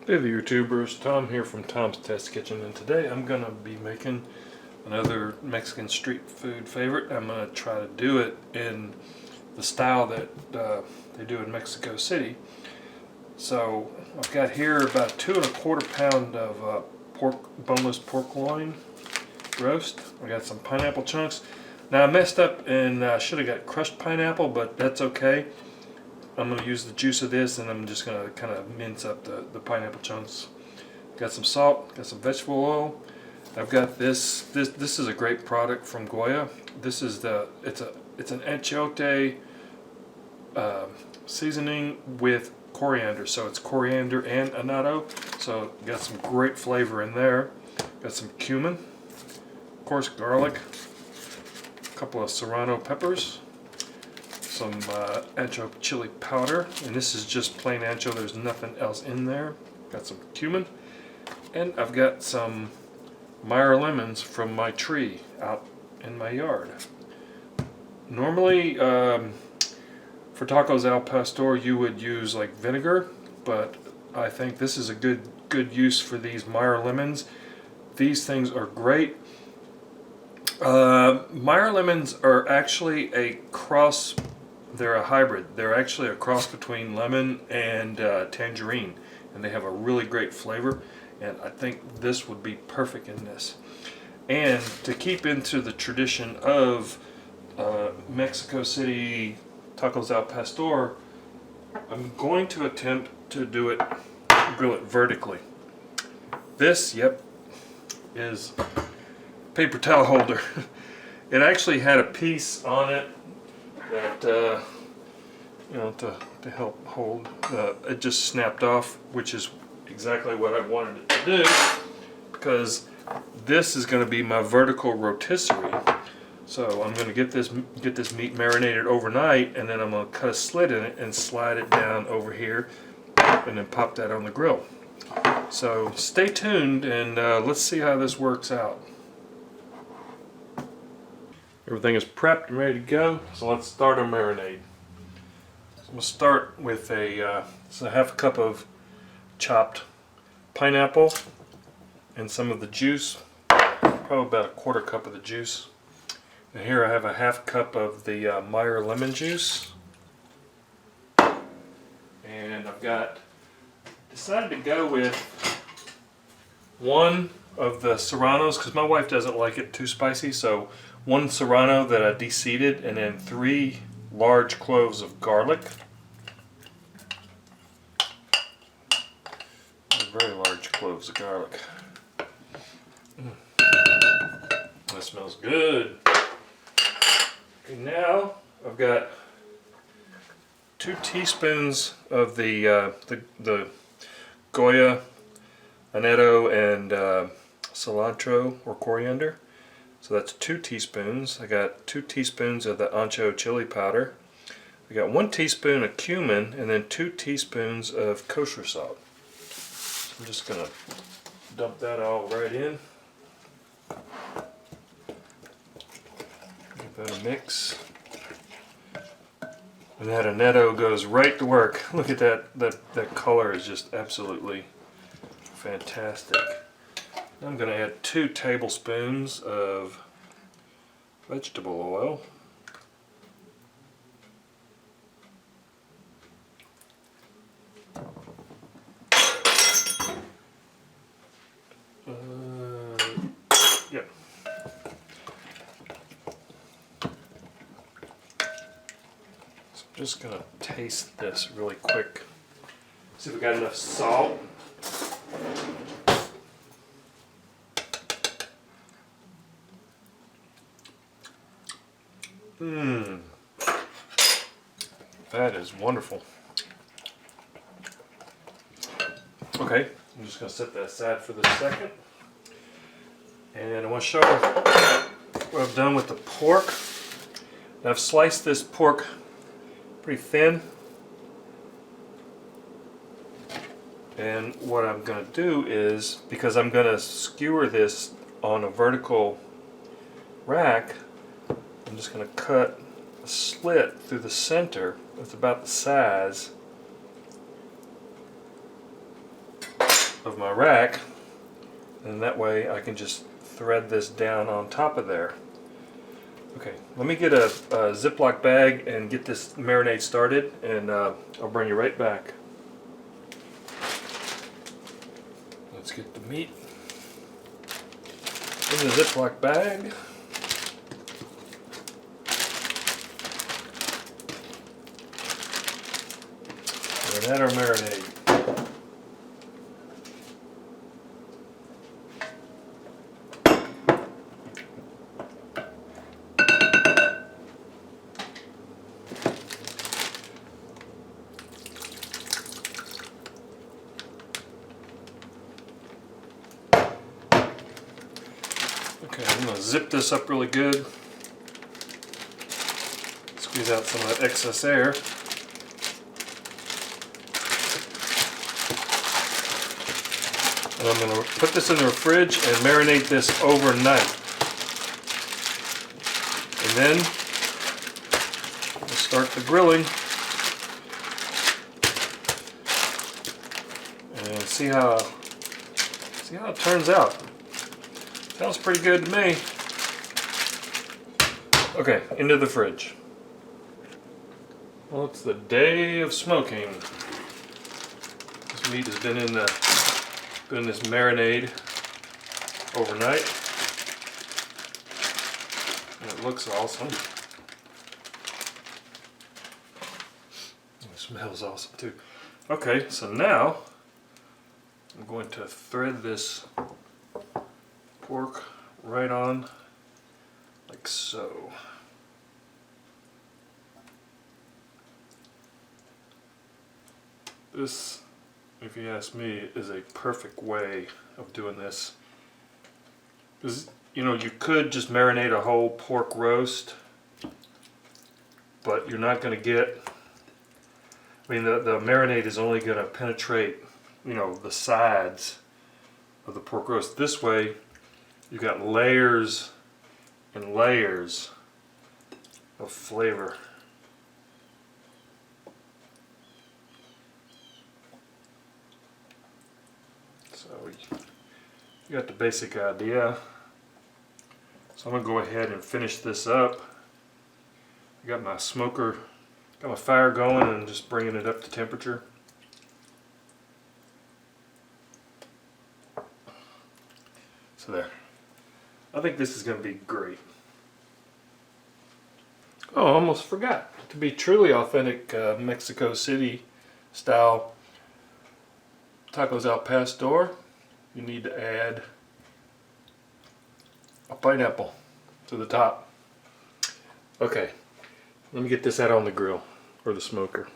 Hey there YouTubers, Tom here from Tom's Test Kitchen, and today I'm going to be making another Mexican street food favorite. I'm going to try to do it in the style that they do in Mexico City. So I've got here about 2 1/4 pound of boneless pork loin roast. I got some pineapple chunks. Now I messed up and should have got crushed pineapple, but that's okay. I'm going to use the juice of this, and I'm just going to kind of mince up the pineapple chunks. Got some salt, got some vegetable oil. I've got this. This is a great product from Goya. This is it's an achiote seasoning with coriander. So it's coriander and annatto. So got some great flavor in there. Got some cumin, of course garlic, a couple of Serrano peppers, some ancho chili powder, and this is just plain ancho, there's nothing else in there. Got some cumin, and I've got some Meyer lemons from my tree out in my yard. Normally for tacos al pastor you would use like vinegar, but I think this is a good use for these Meyer lemons. These things are great. Meyer lemons are actually a cross. They're a hybrid. They're actually a cross between lemon and tangerine, and they have a really great flavor, and I think this would be perfect in this. And to keep into the tradition of Mexico City tacos al pastor, I'm going to attempt to grill it vertically. This, yep, is paper towel holder. It actually had a piece on it that to help hold. It just snapped off, which is exactly what I wanted it to do, because this is going to be my vertical rotisserie. So I'm going to get this meat marinated overnight, and then I'm going to cut a slit in it and slide it down over here, and then pop that on the grill. So stay tuned, and let's see how this works out. Everything is prepped and ready to go, so let's start our marinade. So I'm going to start with a half a cup of chopped pineapple and some of the juice, probably about a 1/4 cup of the juice. And here I have a half cup of the Meyer lemon juice. And I've decided to go with one of the Serranos, because my wife doesn't like it too spicy, so 1 Serrano that I de-seeded, and then 3 large cloves of garlic. Very large cloves of garlic. That smells good. Okay, now I've got 2 teaspoons of the Goya Achiote and cilantro or coriander. So that's 2 teaspoons. I got 2 teaspoons of the ancho chili powder. I got 1 teaspoon of cumin, and then 2 teaspoons of kosher salt. So I'm just going to dump that all right in. Give that a mix. And that annatto goes right to work. Look at that color is just absolutely fantastic. I'm going to add 2 tablespoons of vegetable oil. Yep. So I'm just going to taste this really quick. See if we got enough salt. That is wonderful. Okay, I'm just going to set that aside for this second. And I want to show you what I've done with the pork. Now I've sliced this pork pretty thin. And what I'm going to do is, because I'm going to skewer this on a vertical rack, I'm just going to cut a slit through the center. It's about the size of my rack, and that way I can just thread this down on top of there. Okay, let me get a Ziploc bag and get this marinade started, and I'll bring you right back. Let's get the meat in the Ziploc bag. And add our marinade. Okay, I'm going to zip this up really good. Squeeze out some of that excess air. And I'm going to put this in the fridge and marinate this overnight. And then we'll start the grilling and see how it turns out. Sounds pretty good to me. Okay, into the fridge. Well, it's the day of smoking. This meat has been in this marinade overnight, and it looks awesome. It smells awesome too. Okay, so now I'm going to thread this pork right on like so. This, if you ask me, is a perfect way of doing this. Because, you know, you could just marinate a whole pork roast, but you're not going to get, I mean, the marinade is only going to penetrate, you know, the sides of the pork roast. This way, you got layers and layers of flavor. So you got the basic idea. So I'm going to go ahead and finish this up. I got my smoker, got my fire going and just bringing it up to temperature. So there. I think this is going to be great. Oh, I almost forgot. To be truly authentic Mexico City style tacos al pastor, you need to add a pineapple to the top. Okay, let me get this out on the grill or the smoker.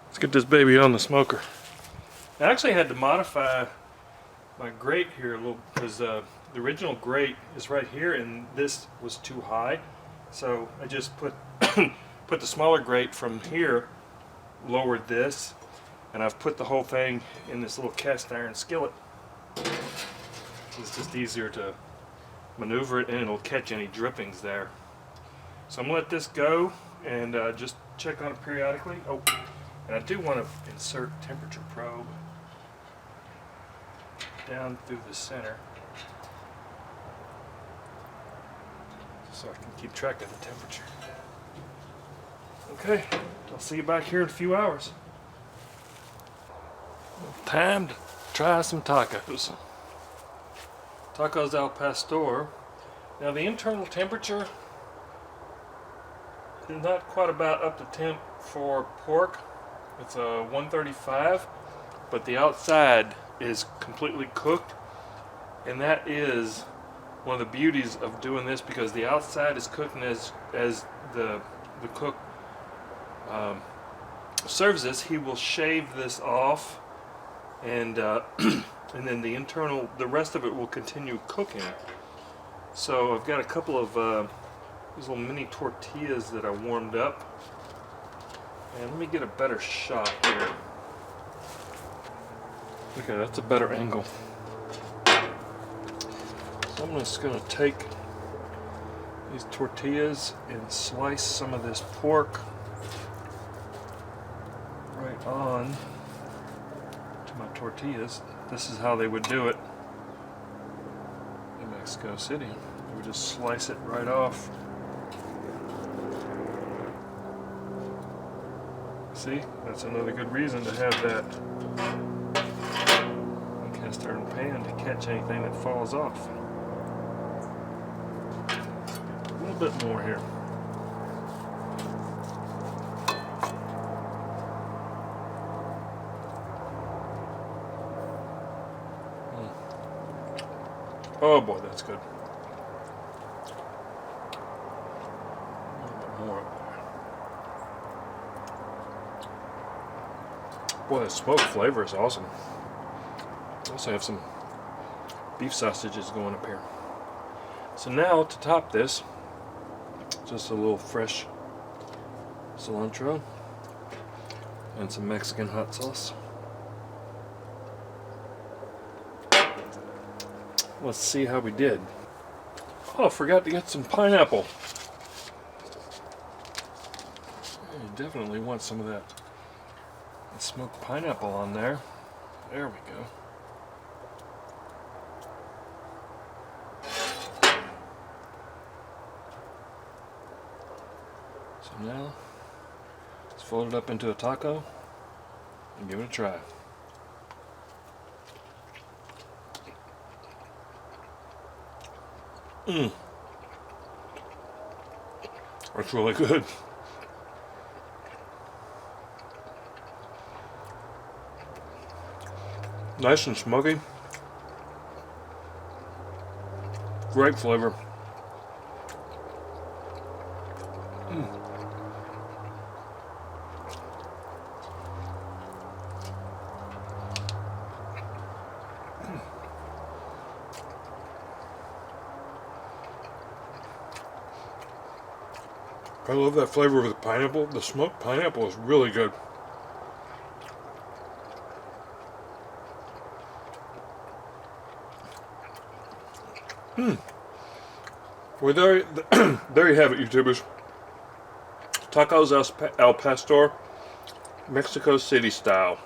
Let's get this baby on the smoker. I actually had to modify my grate here a little because the original grate is right here and this was too high, so I just put put the smaller grate from here, lowered this, and I've put the whole thing in this little cast iron skillet. It's just easier to maneuver it and it'll catch any drippings there. So I'm going to let this go and just check on it periodically. Oh, and I do want to insert temperature probe down through the center so I can keep track of the temperature. Okay, I'll see you back here in a few hours. Time to try some tacos. Tacos al pastor. Now the internal temperature is not quite about up to temp for pork. It's a 135, but the outside is completely cooked, and that is one of the beauties of doing this, because the outside is cooked, and as the cook serves this, he will shave this off, and and then the rest of it will continue cooking. So I've got a couple of these little mini tortillas that I warmed up, and let me get a better shot here. Okay, that's a better angle. So I'm just going to take these tortillas and slice some of this pork right on to my tortillas. This is how they would do it in Mexico City. They would just slice it right off. See, that's another good reason to have that cast iron pan to catch anything that falls off. A little bit more here. Oh boy, that's good. A little bit more up there. Boy, the smoked flavor is awesome. I also have some beef sausages going up here. So now to top this, just a little fresh cilantro and some Mexican hot sauce. Let's see how we did. Oh, forgot to get some pineapple. You definitely want some of that smoked pineapple on there. There we go. So now, let's fold it up into a taco and give it a try. That's really good. Nice and smoky. Great flavor. I love that flavor of the pineapple. The smoked pineapple is really good. Well, there you have it, YouTubers. Tacos al pastor, Mexico City style.